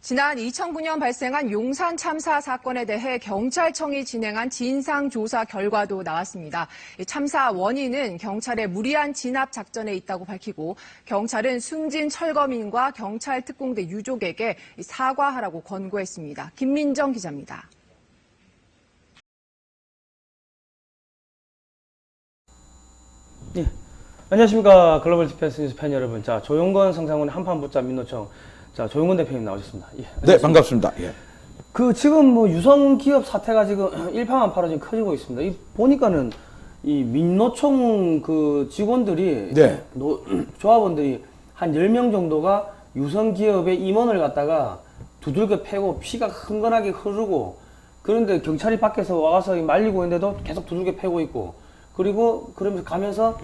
지난 2009년 발생한 용산 참사 사건에 대해 경찰청이 진행한 진상조사 결과도 나왔습니다. 참사 원인은 경찰의 무리한 진압 작전에 있다고 밝히고 경찰은 숨진 철거민과 경찰 특공대 유족에게 사과하라고 권고했습니다. 김민정 기자입니다. 예. 안녕하십니까. 글로벌 디펜스 뉴스 팬 여러분. 자, 조용건 성상훈의 한판 붙자 민노총. 자, 조용건 대표님 나오셨습니다. 예, 네, 반갑습니다. 예. 지금 뭐 유성 기업 사태가 지금 일파만파로 지금 커지고 있습니다. 이 보니까는 이 민노총 직원들이 네. 조합원들이 한 10명 정도가 유성 기업의 임원을 갖다가 두들겨 패고 피가 흥건하게 흐르고, 그런데 경찰이 밖에서 와서 말리고 있는데도 계속 두들겨 패고 있고, 그리고 그러면서 가면서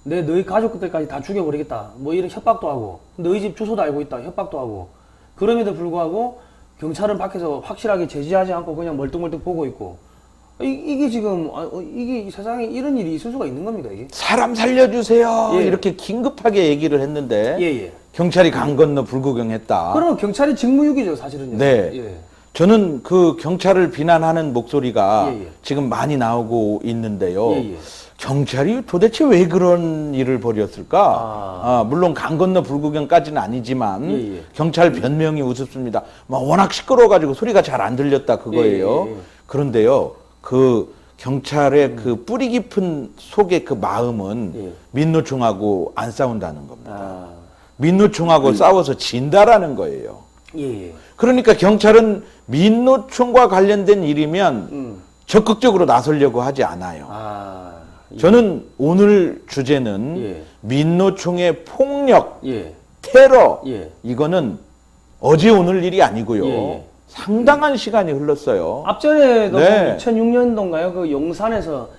너희 가족들까지 다 죽여버리겠다 뭐 이런 협박도 하고, 너희 집 주소도 알고 있다 협박도 하고, 그럼에도 불구하고 경찰은 밖에서 확실하게 제지하지 않고 그냥 멀뚱멀뚱 보고 있고, 이게 지금 이게 세상에 이런 일이 있을 수가 있는 겁니까 이게? 사람 살려주세요. 예. 이렇게 긴급하게 얘기를 했는데 예. 경찰이 강 건너 불구경했다. 그러면 경찰이 직무유기죠 사실은요. 네. 예. 저는 그 경찰을 비난하는 목소리가 예. 지금 많이 나오고 있는데요. 예. 경찰이 도대체 왜 그런 일을 벌였을까? 물론 강 건너 불구경까지는 아니지만 예. 경찰 변명이 우습습니다. 워낙 시끄러워가지고 소리가 잘 안 들렸다 그거예요. 예. 그런데요, 그 경찰의 그 뿌리 깊은 속의 그 마음은 민노총하고 안 싸운다는 겁니다. 민노총하고 싸워서 진다라는 거예요. 예. 그러니까 경찰은 민노총과 관련된 일이면 적극적으로 나서려고 하지 않아요. 저는 오늘 주제는 민노총의 폭력, 테러, 이거는 어제 오늘 일이 아니고요. 상당한 시간이 흘렀어요. 앞전에도 네. 2006년도인가요? 그 용산에서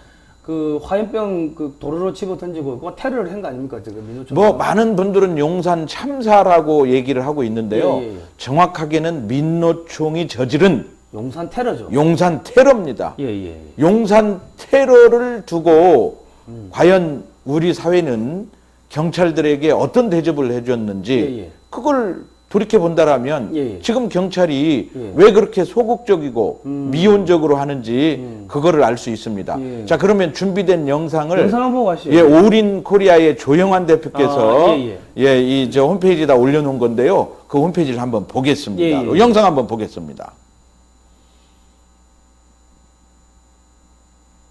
그 화염병 도로로 집어 던지고 그거 테러를 한 거 아닙니까? 지금 민노총. 많은 분들은 용산 참사라고 얘기를 하고 있는데요. 정확하게는 민노총이 저지른 용산 테러죠. 용산 테러입니다. 예. 용산 테러를 두고 과연 우리 사회는 경찰들에게 어떤 대접을 해줬는지 그걸 돌이켜 본다라면 지금 경찰이 왜 그렇게 소극적이고 미온적으로 하는지 그거를 알 수 있습니다. 자, 그러면 준비된 영상을 한번 보고 가시죠. 올인 코리아의 조영환 대표께서 이 저 홈페이지에다 올려놓은 건데요. 그 홈페이지를 한번 보겠습니다. 영상 한번 보겠습니다.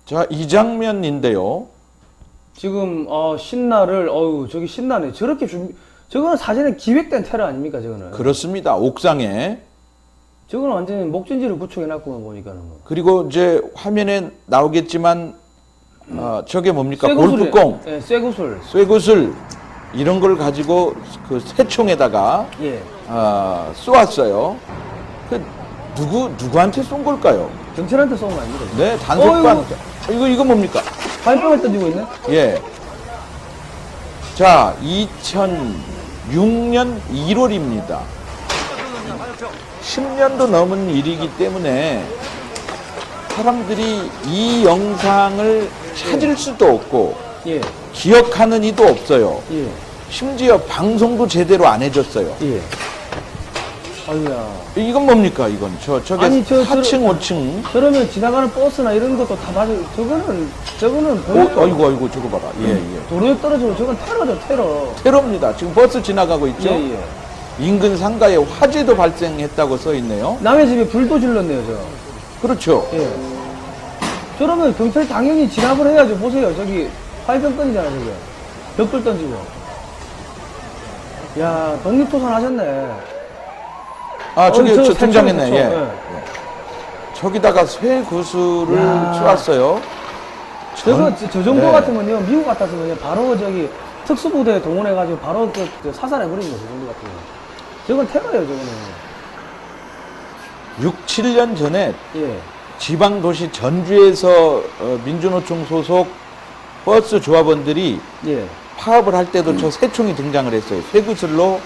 자, 이 장면인데요. 지금 신나를 저기 신나네. 저렇게 저거는 사전에 기획된 테러 아닙니까, 저거는? 그렇습니다. 옥상에. 저거는 완전히 목전지를 구축해놨고 보니까는. 그리고 이제 화면에 나오겠지만 저게 뭡니까? 골프공, 쇠구슬, 쇠구슬 이런 걸 가지고 그 새총에다가 쏘았어요. 그 누구한테 쏜 걸까요? 경찰한테 쏜 거 아닙니까? 네, 단속반. 이거 뭡니까? 화염병을 던지고 있네? 예. 자, 2006년 1월입니다. 10년도 넘은 일이기 때문에 사람들이 이 영상을 찾을 수도 없고 기억하는 이도 없어요. 심지어 방송도 제대로 안 해줬어요. 아유야. 이건 뭡니까, 이건? 저게 아니, 4층, 5층. 그러면 지나가는 버스나 이런 것도 다 맞아. 저거는 아이고, 저거 봐라. 도로에 떨어지고 저건 테러죠, 테러. 테러입니다. 지금 버스 지나가고 있죠? 인근 상가에 화재도 발생했다고 써 있네요. 남의 집에 불도 질렀네요, 저. 그렇죠. 저러면 경찰 당연히 진압을 해야죠. 보세요, 저기 화염병 던지잖아요, 저기. 벽돌 던지고. 야, 독립투선 하셨네. 저기 등장했네. 저기다가 쇠구슬을 쏘았어요. 저 정도 같으면요, 미국 같았으면요, 바로 저기 특수부대에 동원해가지고 바로 사살해버리는 거죠, 저 정도 같으면. 저건 테러예요, 저거는. 6, 7년 전에 지방도시 전주에서 민주노총 소속 버스 조합원들이 파업을 할 때도 저 새총이 등장을 했어요. 쇠구슬로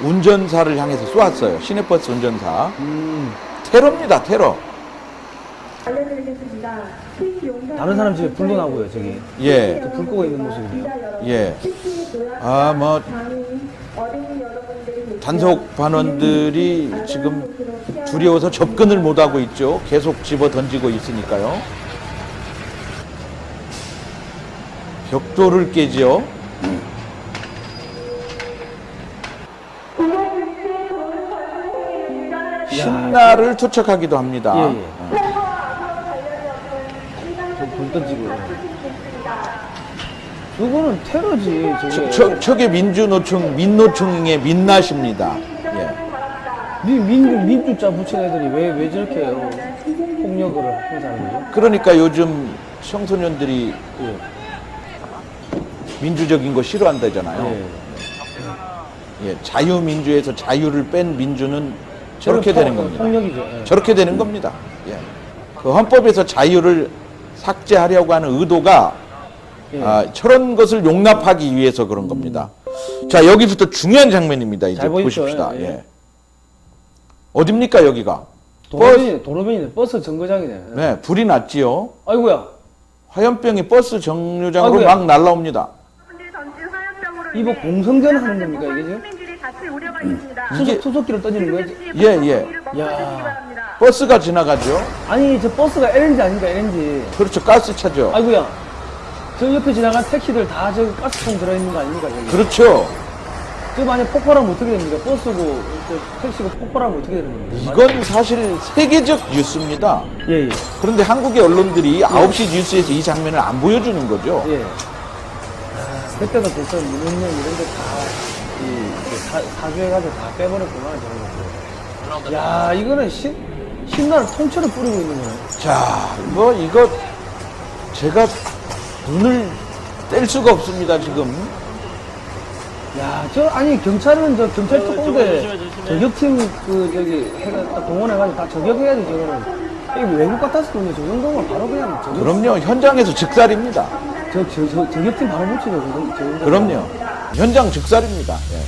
운전사를 향해서 쏘았어요. 시내버스 운전사. 테러입니다, 테러. 다른 사람 집에 불도 나고요, 저기. 불 끄고 있는 모습이네요. 단속 반원들이 지금 두려워서 접근을 못하고 있죠. 계속 집어 던지고 있으니까요. 벽돌을 깨지요. 신나를 투척하기도 합니다. 예, 예. 불 던지고. 저거는 테러지. 저게 민노총의 민낯입니다. 예. 민주자 붙인 애들이 왜 저렇게 폭력을 행사하는 거죠? 그러니까 요즘 청소년들이 민주적인 거 싫어한다잖아요. 예. 예, 자유민주에서 자유를 뺀 민주는 저렇게 되는 겁니다. 폭력이죠. 예. 저렇게 되는 겁니다. 예. 그 헌법에서 자유를 삭제하려고 하는 의도가 예. 저런 것을 용납하기 위해서 그런 겁니다. 자, 여기부터 중요한 장면입니다. 이제 잘 보십시오. 보십시다. 예. 예. 어딥니까 여기가? 도로변이네. 버스 정거장이네. 네, 불이 났지요. 아이고야. 화염병이 버스 정류장으로 아이고야. 막 날라옵니다. 이거 공성전 하는 겁니까 이게 지금? 이게 투석기를 던지는 거지? 예. 야. 버스가 지나가죠. 아니 저 버스가 LNG 아닙니까 LNG? 그렇죠. 가스차죠. 아이고야. 저 옆에 지나간 택시들 다 저 가스통 들어있는 거 아닙니까 저기? 그렇죠. 저 만약 폭발하면 어떻게 됩니까? 버스고 저 택시고 폭발하면 어떻게 되는 겁니까? 이건 사실 세계적 뉴스입니다. 예. 그런데 한국의 언론들이 9시 뉴스에서 이 장면을 안 보여주는 거죠. 예. 아, 그때도 벌써 민원령 이런 데다 사주해가지고 다 빼버렸구나 저런 것들. 야 이거는 신나를 통째로 뿌리고 있는 거네. 자, 이거 제가 눈을 뗄 수가 없습니다, 지금. 야, 아니, 경찰은 경찰 특공대 저격팀 해가 딱 동원해가지고 다 저격해야지, 저거는. 이거 외국 같았으면 저 정도면 바로 그냥 저격. 그럼요, 현장에서 즉살입니다. 저격팀 바로 붙이죠, 저 정도. 그럼요. 현장 즉살입니다. 예.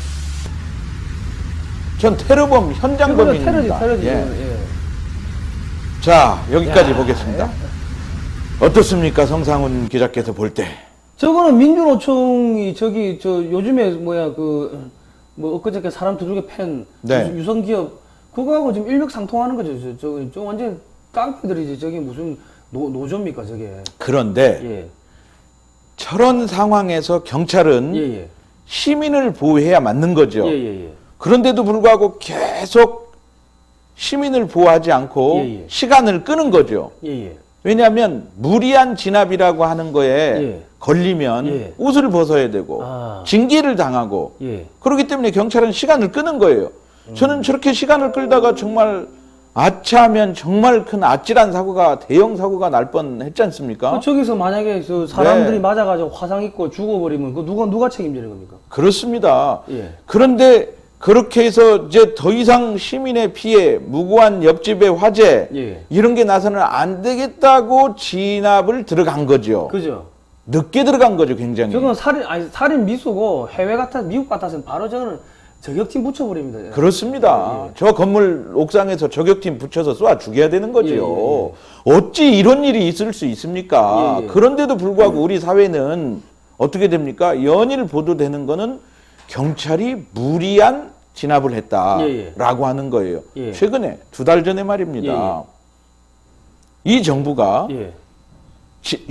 전 테러범 현장범입니다. 테러지. 예. 예. 자, 여기까지 야, 보겠습니다. 어떻습니까, 성상훈 기자께서 볼 때? 저거는 민주노총이 요즘에 엊그저께 사람 두들겨 팬 네. 유성기업 그거하고 지금 일맥상통하는 거죠. 저 완전 깡패들이지. 저게 무슨 노조입니까, 저게. 그런데 예. 저런 상황에서 경찰은 예. 시민을 보호해야 맞는 거죠. 예. 그런데도 불구하고 계속 시민을 보호하지 않고 예. 시간을 끄는 거죠. 예. 왜냐하면 무리한 진압이라고 하는 거에 예. 걸리면 예. 옷을 벗어야 되고 징계를 당하고 예. 그렇기 때문에 경찰은 시간을 끄는 거예요. 저는 저렇게 시간을 끌다가 정말 아차하면 정말 큰 아찔한 사고가 대형 사고가 날 뻔했지 않습니까? 저기서 만약에 저 사람들이 네. 맞아가지고 화상 입고 죽어버리면 그 누가 책임지는 겁니까? 그렇습니다. 예. 그런데 그렇게 해서 이제 더 이상 시민의 피해, 무고한 옆집의 화재 예. 이런 게 나서는 안 되겠다고 진압을 들어간 거죠. 그죠? 늦게 들어간 거죠, 굉장히. 저건 살인 미수고 미국 같아서는 바로 저거는 저격팀 붙여버립니다. 그렇습니다. 예. 저 건물 옥상에서 저격팀 붙여서 쏴 죽여야 되는 거죠. 예. 어찌 이런 일이 있을 수 있습니까? 예. 그런데도 불구하고 우리 사회는 어떻게 됩니까? 연일 보도되는 거는 경찰이 무리한 진압을 했다라고 하는 거예요. 예. 최근에 2달 전에 말입니다. 이 정부가 예.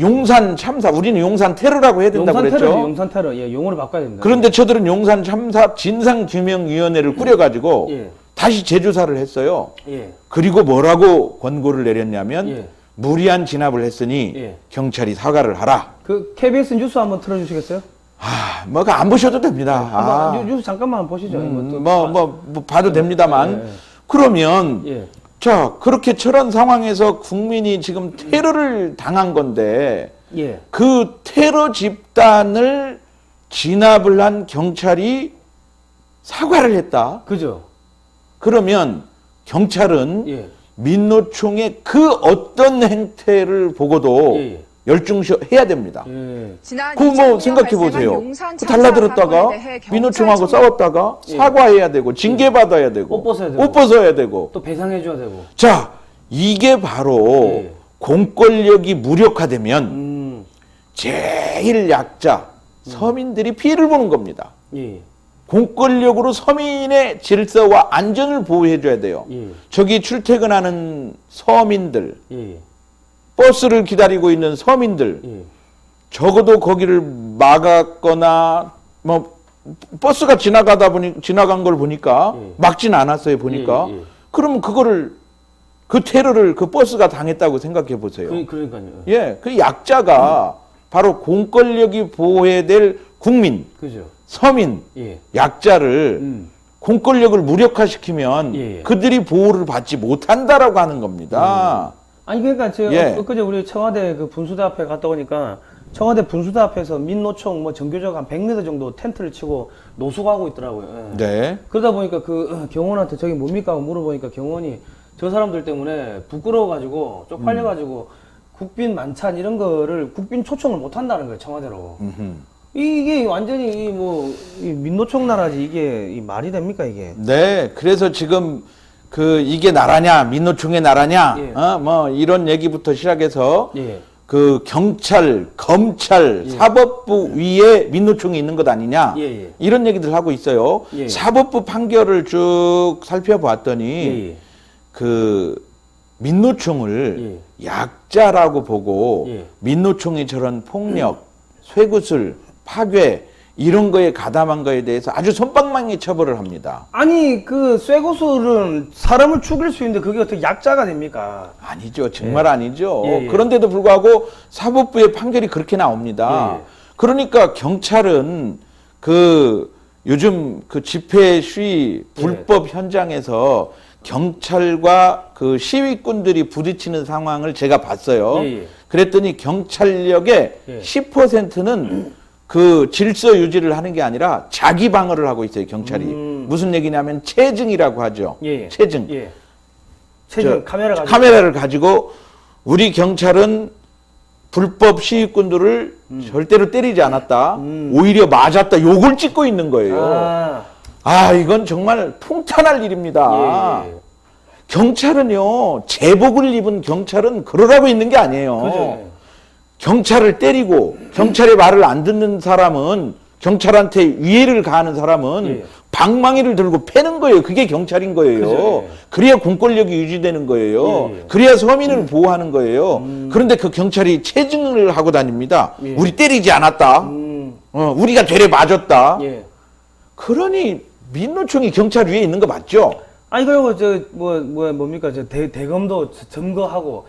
용산 참사, 우리는 용산 테러라고 해야 된다고 그랬죠. 용산 테러. 예, 용어를 바꿔야 됩니다. 그런데 저들은 용산 참사 진상규명위원회를 꾸려가지고 예. 다시 재조사를 했어요. 예. 그리고 뭐라고 권고를 내렸냐면 예. 무리한 진압을 했으니 예. 경찰이 사과를 하라. 그 KBS 뉴스 한번 틀어주시겠어요? 뭐가 안 보셔도 됩니다. 한번 뉴스 잠깐만 보시죠. 봐도 됩니다만. 예. 그러면 예. 자, 그렇게 저런 상황에서 국민이 지금 테러를 당한 건데 예. 그 테러 집단을 진압을 한 경찰이 사과를 했다. 그죠? 그러면 경찰은 예. 민노총의 그 어떤 행태를 보고도 예. 열중해야 됩니다. 예. 그거 생각해 보세요. 달라들었다가 민노총하고 싸웠다가 사과해야 되고 징계받아야 되고 옷 벗어야 되고 또 배상해줘야 되고. 자, 이게 바로 공권력이 무력화되면 제일 약자 서민들이 피해를 보는 겁니다. 예. 공권력으로 서민의 질서와 안전을 보호해줘야 돼요. 예. 저기 출퇴근하는 서민들, 예. 버스를 기다리고 있는 서민들, 예. 적어도 거기를 막았거나 뭐 버스가 지나간 걸 보니까 예. 막진 않았어요. 보니까 예, 예. 그러면 그 테러를 그 버스가 당했다고 생각해 보세요. 그러니까요. 예, 그 약자가 바로 공권력이 보호해야 될 국민, 그죠. 서민, 예. 약자를 공권력을 무력화시키면 예. 그들이 보호를 받지 못한다라고 하는 겁니다. 아니 그러니까 제가 예. 엊그제 우리 청와대 그 분수대 앞에 갔다 오니까 청와대 분수대 앞에서 민노총 뭐 정교적 한 100m 정도 텐트를 치고 노숙하고 있더라고요. 예. 네. 그러다 보니까 그 경호원한테 저기 뭡니까 하고 물어보니까 경호원이 저 사람들 때문에 부끄러워가지고 쪽팔려가지고 국빈 만찬 이런 거를 국빈 초청을 못 한다는 거예요, 청와대로. 이게 완전히 이 민노총 나라지 이게 이 말이 됩니까 이게? 네. 그래서 지금 이게 나라냐, 민노총의 나라냐, 예. 뭐 이런 얘기부터 시작해서 예. 그 경찰, 검찰, 예. 사법부 위에 민노총이 있는 것 아니냐, 예, 예. 이런 얘기들 하고 있어요. 예. 사법부 판결을 쭉 살펴봤더니 예, 예. 그 민노총을 약자라고 보고 예. 민노총이 저런 폭력, 쇠구슬, 파괴 이런 거에 가담한 거에 대해서 아주 솜방망이 처벌을 합니다. 아니 그 쇠고술은 사람을 죽일 수 있는데 그게 어떻게 약자가 됩니까? 아니죠. 정말 아니죠. 예, 예. 그런데도 불구하고 사법부의 판결이 그렇게 나옵니다. 예, 예. 그러니까 경찰은 요즘 그 집회 시위 불법 현장에서 경찰과 그 시위꾼들이 부딪히는 상황을 제가 봤어요. 예, 예. 그랬더니 경찰력의 예. 10%는 그 질서 유지를 하는 게 아니라 자기 방어를 하고 있어요, 경찰이. 무슨 얘기냐면 체증이라고 하죠. 예. 체증. 예. 체증 카메라를 가지고 우리 경찰은 불법 시위꾼들을 절대로 때리지 않았다. 오히려 맞았다. 요걸 찍고 있는 거예요. 이건 정말 통탄할 일입니다. 예, 예. 경찰은요, 제복을 입은 경찰은 그러라고 있는 게 아니에요. 그죠. 경찰을 때리고 경찰의 말을 안 듣는 사람은, 경찰한테 위해를 가하는 사람은 예. 방망이를 들고 패는 거예요. 그게 경찰인 거예요. 그죠, 예. 그래야 공권력이 유지되는 거예요. 예, 예. 그래야 서민을 보호하는 거예요. 그런데 그 경찰이 체증을 하고 다닙니다. 예. 우리 때리지 않았다. 우리가 되레 맞았다. 예. 그러니 민노총이 경찰 위에 있는 거 맞죠? 아니 그리고 뭡니까 대검도 점거하고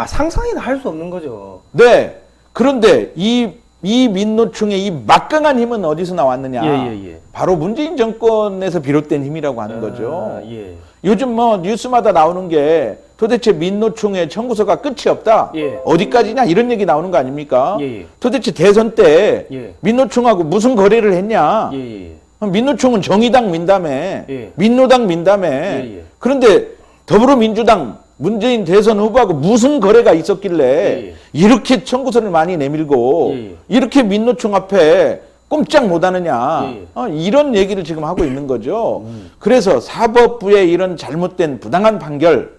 상상이나 할 수 없는 거죠. 네. 그런데 이 민노총의 이 막강한 힘은 어디서 나왔느냐? 예. 바로 문재인 정권에서 비롯된 힘이라고 하는 거죠. 예. 요즘 뭐 뉴스마다 나오는 게 도대체 민노총의 청구서가 끝이 없다. 예. 어디까지냐 이런 얘기 나오는 거 아닙니까? 예. 도대체 대선 때 예. 민노총하고 무슨 거래를 했냐? 예. 민노총은 정의당 민다며, 예. 민노당 민다며. 예. 그런데 더불어민주당 문재인 대선 후보하고 무슨 거래가 있었길래 예. 이렇게 청구서를 많이 내밀고 예. 이렇게 민노총 앞에 꼼짝 못하느냐, 예. 이런 얘기를 지금 하고 있는 거죠. 그래서 사법부의 이런 잘못된 부당한 판결,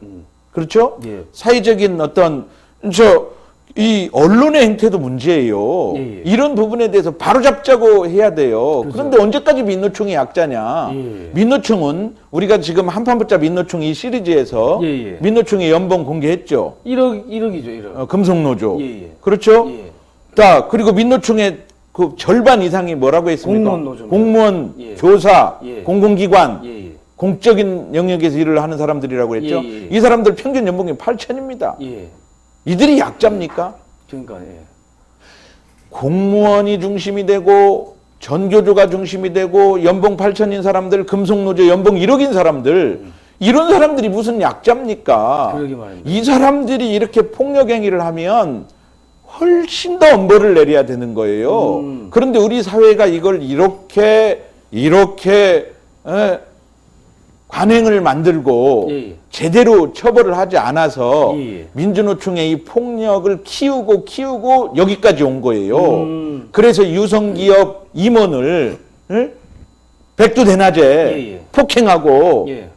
그렇죠? 예. 사회적인 어떤 이 언론의 행태도 문제예요. 예. 이런 부분에 대해서 바로잡자고 해야 돼요. 그런데 언제까지 민노총이 약자냐? 예. 민노총은 우리가 지금 한판붙자 민노총 이 시리즈에서 예. 민노총의 연봉 공개했죠. 1억이죠, 1억. 금속노조. 예. 그렇죠? 예. 자, 그리고 민노총의 그 절반 이상이 뭐라고 했습니까? 공무원 노조입니다. 공무원, 예. 교사, 예. 공공기관, 예. 공적인 영역에서 일을 하는 사람들이라고 했죠. 예. 이 사람들 평균 연봉이 8천입니다. 예. 이들이 약자입니까? 그러니까 예. 공무원이 중심이 되고 전교조가 중심이 되고 연봉 8천인 사람들, 금속노조 연봉 1억인 사람들, 이런 사람들이 무슨 약자입니까? 그러게 말입니다. 이 사람들이 이렇게 폭력 행위를 하면 훨씬 더 엄벌을 내려야 되는 거예요. 그런데 우리 사회가 이걸 이렇게 관행을 만들고 예. 제대로 처벌을 하지 않아서 예. 민주노총의 이 폭력을 키우고 여기까지 온 거예요. 그래서 유성기업 임원을 백두대낮에 예. 폭행하고 예.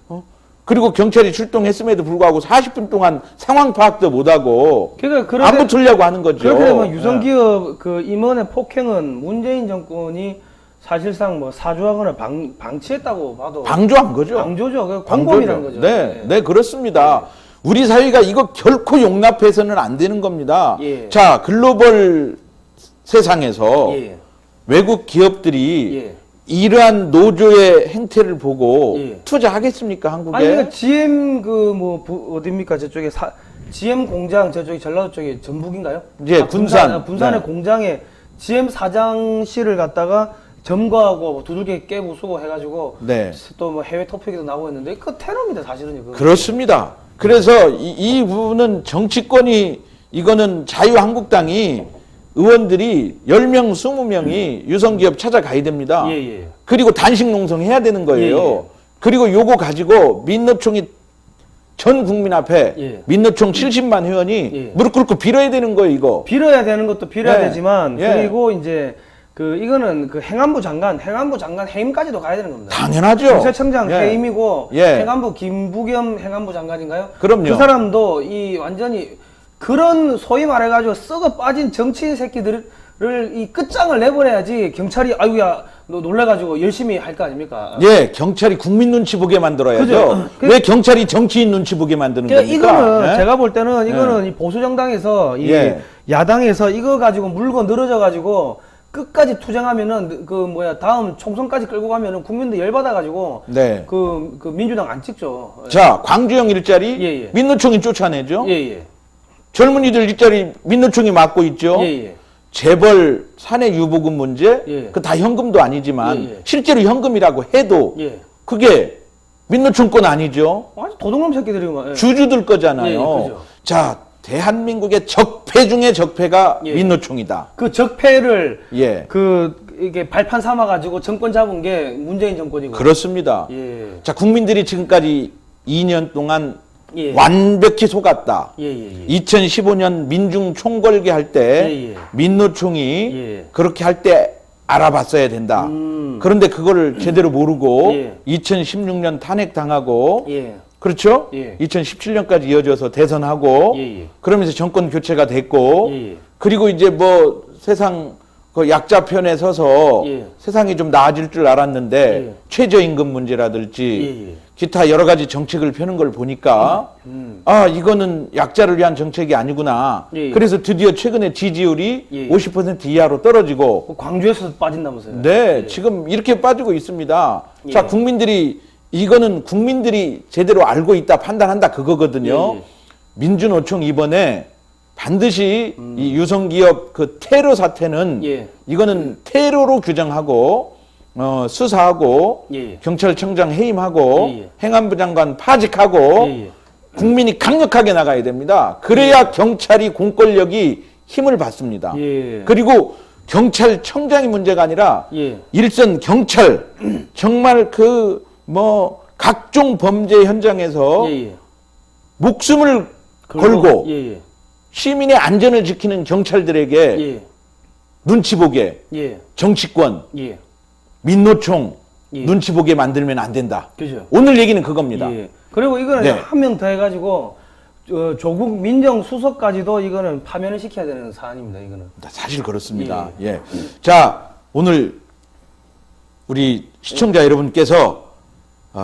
그리고 경찰이 출동했음에도 불구하고 40분 동안 상황 파악도 못하고 그러니까 안 붙으려고 하는 거죠. 그렇게 되면 유성기업 그 임원의 폭행은 문재인 정권이 사실상 뭐 사주하거나 방치했다고 봐도 방조한 거죠. 방조죠. 그 공범이라는 거죠. 네, 네, 그렇습니다. 우리 사회가 이거 결코 용납해서는 안 되는 겁니다. 예. 자, 글로벌 세상에서 예. 외국 기업들이 예. 이러한 노조의 행태를 보고 예. 투자하겠습니까, 한국에? 아니 그러니까 GM 그 뭐 어딥니까 저쪽에 GM 공장 저쪽이 전라도 쪽에 전북인가요? 예, 군산. 군산의 네. 공장에 GM 사장실을 갖다가 점거하고 두들겨 깨부수고 해가지고 네. 또 뭐 해외 토픽에도 나오고 했는데 그 테러입니다 사실은요. 그거. 그렇습니다. 그래서 이 부분은 정치권이 이거는 자유한국당이 의원들이 10명, 20명이 유성기업 찾아가야 됩니다. 예, 예. 그리고 단식 농성해야 되는 거예요. 예, 예. 그리고 요거 가지고 민노총이 전 국민 앞에 예. 민노총 70만 회원이 예. 무릎 꿇고 빌어야 되는 거예요, 이거. 빌어야 되는 것도 빌어야 예. 되지만 예. 그리고 이제 그 이거는 그 행안부 장관 해임까지도 가야 되는 겁니다. 당연하죠. 경찰청장 예. 해임이고 예. 행안부 김부겸 행안부 장관인가요? 그럼요. 그 사람도 이 완전히 그런 소위 말해가지고 썩어 빠진 정치인 새끼들을 이 끝장을 내보내야지 경찰이 아유야 너 놀래가지고 열심히 할 거 아닙니까? 예, 경찰이 국민 눈치 보게 만들어야죠. 그죠. 왜 경찰이 정치인 눈치 보게 만드는 그러니까 겁니까? 이거는 예? 제가 볼 때는 이거는 이 보수 정당에서 이 예. 야당에서 이거 가지고 물고 늘어져 가지고 끝까지 투쟁하면은 그 뭐야 다음 총선까지 끌고 가면은 국민들 열받아 가지고 네. 그 민주당 안 찍죠. 자, 광주형 일자리 예, 예. 민노총이 쫓아내죠. 예예. 젊은이들 일자리 민노총이 맡고 있죠. 예예. 재벌 사내 유보금 문제, 예. 그 다 현금도 아니지만 예, 예. 실제로 현금이라고 해도 예. 그게 민노총 건 아니죠. 아주 도둑놈 새끼들이구만. 예. 주주들 거잖아요. 예, 예, 그죠. 자, 대한민국의 적폐 중에 적폐가 예. 민노총이다. 그 적폐를 예, 이게 발판 삼아 가지고 정권 잡은 게 문재인 정권이고. 그렇습니다. 예. 자, 국민들이 지금까지 2년 동안 예. 완벽히 속았다. 예예예. 2015년 민중 총궐기 할 때 예, 예. 민노총이 예. 그렇게 할 때 알아봤어야 된다. 음. 그런데 그거를 제대로 모르고 예. 2016년 탄핵당하고 예. 그렇죠? 예. 2017년까지 이어져서 대선하고 예. 그러면서 정권 교체가 됐고 예. 그리고 이제 뭐 세상 그 약자 편에 서서 예. 세상이 좀 나아질 줄 알았는데 예. 최저임금 문제라든지 예. 기타 여러 가지 정책을 펴는 걸 보니까 아 이거는 약자를 위한 정책이 아니구나. 예. 그래서 드디어 최근에 지지율이 예. 50% 이하로 떨어지고 그 광주에서 빠진다면서요? 네 지금 이렇게 빠지고 있습니다. 예. 자 국민들이 이거는 국민들이 제대로 알고 있다 판단한다 그거거든요. 예. 민주노총 이번에 반드시 이 유성기업 그 테러 사태는 예. 이거는 테러로 규정하고 수사하고 예. 경찰청장 해임하고 예. 행안부 장관 파직하고 예. 국민이 강력하게 나가야 됩니다. 그래야 경찰이 공권력이 힘을 받습니다. 예. 그리고 경찰청장이 문제가 아니라 예. 일선 경찰 정말 그 뭐 각종 범죄 현장에서 예. 목숨을 걸고 예. 시민의 안전을 지키는 경찰들에게 예. 눈치 보게 예. 정치권 예. 민노총 예. 눈치 보게 만들면 안 된다. 그죠. 오늘 얘기는 그겁니다. 예. 그리고 이거는 네. 한 명 더 해가지고 조국 민정수석까지도 이거는 파면을 시켜야 되는 사안입니다. 이거는. 사실 그렇습니다. 예. 자, 오늘 우리 시청자 여러분께서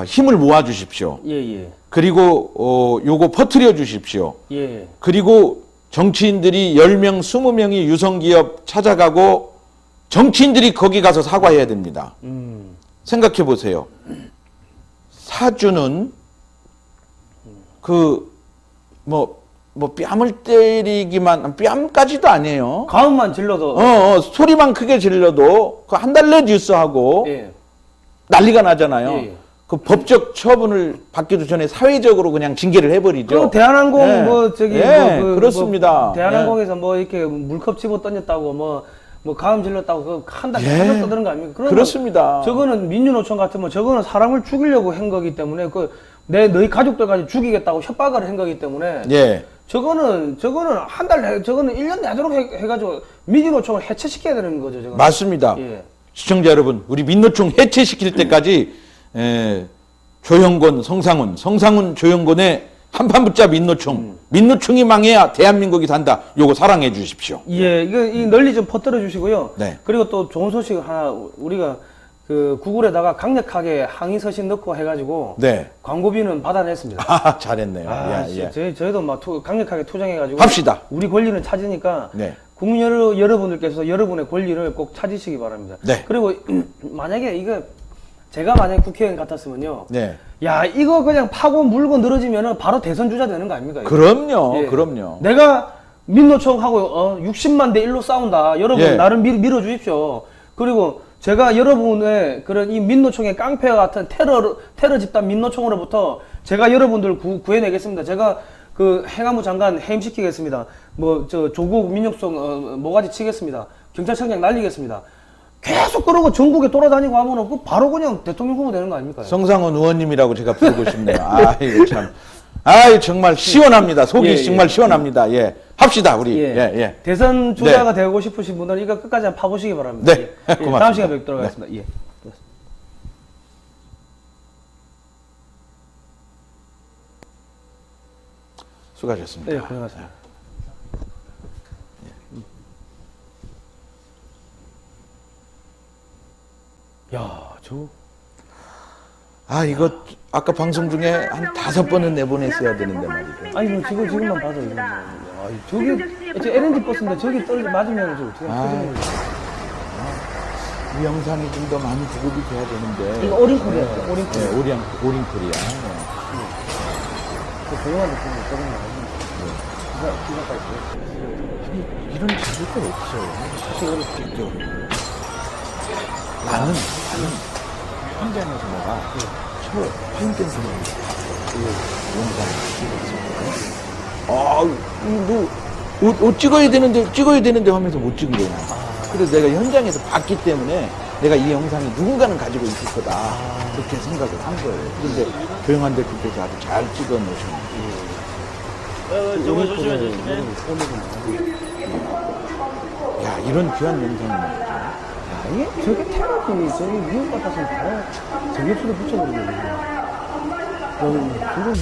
힘을 모아 주십시오. 예. 그리고 요거 퍼뜨려 주십시오. 예. 그리고 정치인들이 10명, 20명이 유성기업 찾아가고 정치인들이 거기 가서 사과해야 됩니다. 생각해 보세요. 사주는 뺨을 때리기만, 뺨까지도 아니에요. 가음만 질러도. 소리만 크게 질러도 그 한 달 내 뉴스하고 예. 난리가 나잖아요. 예. 그 법적 처분을 받기도 전에 사회적으로 그냥 징계를 해버리죠. 그 대한항공 예. 뭐 저기 예, 뭐 그렇습니다. 대한항공에서 뭐 이렇게 물컵 집어 던졌다고 뭐 가음 질렀다고 그 한 달 예. 계속 떠드는 거 아닙니까? 그러면 그렇습니다. 저거는 민주노총 같으면 저거는 사람을 죽이려고 한 거기 때문에 너희 가족들까지 죽이겠다고 협박을 한 거기 때문에 예. 저거는 한 달 저거는 1년 내도록 해가지고 민주노총을 해체시켜야 되는 거죠. 저거는. 맞습니다. 예. 시청자 여러분, 우리 민노총 해체시킬 때까지 조영권, 성상훈 조영권의 간판 붙자 민노총. 민노총이 망해야 대한민국이 산다. 요거 사랑해 주십시오. 예, 이거 널리 좀 퍼뜨려 주시고요. 네. 그리고 또 좋은 소식 하나 우리가 그 구글에다가 강력하게 항의 서신 넣고 해가지고 네. 광고비는 받아냈습니다. 아, 잘했네요. 아, 예. 저희도 막 강력하게 투쟁해가지고 합시다. 우리 권리는 찾으니까 네. 국민 여러분들께서 여러분의 권리를 꼭 찾으시기 바랍니다. 네. 그리고 만약에 이거 제가 만약에 국회의원 같았으면요. 네. 야, 이거 그냥 파고 물고 늘어지면은 바로 대선 주자 되는 거 아닙니까? 이거? 그럼요. 예. 그럼요. 내가 민노총하고 60만 대 1로 싸운다. 여러분 예. 나를 밀어주십시오. 그리고 제가 여러분의 그런 이 민노총의 깡패와 같은 테러 집단 민노총으로부터 제가 여러분들 구해내겠습니다. 제가 그 행안부 장관 해임시키겠습니다. 뭐 저 조국 민족성 모가지 치겠습니다. 경찰청장 날리겠습니다. 계속 그러고 전국에 돌아다니고 하면은 그 바로 그냥 대통령 후보 되는 거 아닙니까? 성상훈 의원님이라고 제가 부르고 싶네요. 아이고 참. 정말 시원합니다. 속이 예, 정말 예. 시원합니다. 예. 합시다, 우리. 예. 대선 주자가 되고 싶으신 분들은 이거 끝까지 한번 파보시기 바랍니다. 네. 예. 고맙습니다. 다음 시간에 뵙도록 하겠습니다. 예. 수고하셨습니다. 네, 고생하셨습니다. 야, 이거 아까 방송 중에 한 5번은 내보냈어야 되는데 말이죠. 아니 뭐 지금만 봐도 이거 저기 LNG 버스인데 저기 맞으면 저 어떻게 터지는 거지? 이 영상이 좀 더 많이 구급이 돼야 되는데. 이거 오링콜이야. 오링콜. 네, 오링콜이야. 그 조용한 느낌이 있거든요. 기사까지. 이런 자료가 없어요. 진짜 어려워요. 나는 현장에서 내가 파인댄스 영상을 찍었어. 찍어야 되는데 하면서 못 찍은 거야. 그래서 내가 현장에서 봤기 때문에 내가 이 영상이 누군가는 가지고 있을 거다. 그렇게 생각을 한 거예요. 그런데 조영한 대표께서 아주 잘 찍어 놓으셨는데. 저거 조심해주시네. 야, 이런 귀한 영상이 이게 저게 테러지. 저기 미국 같았으면 바로 저격수도 붙여버리거든요. 저거 누가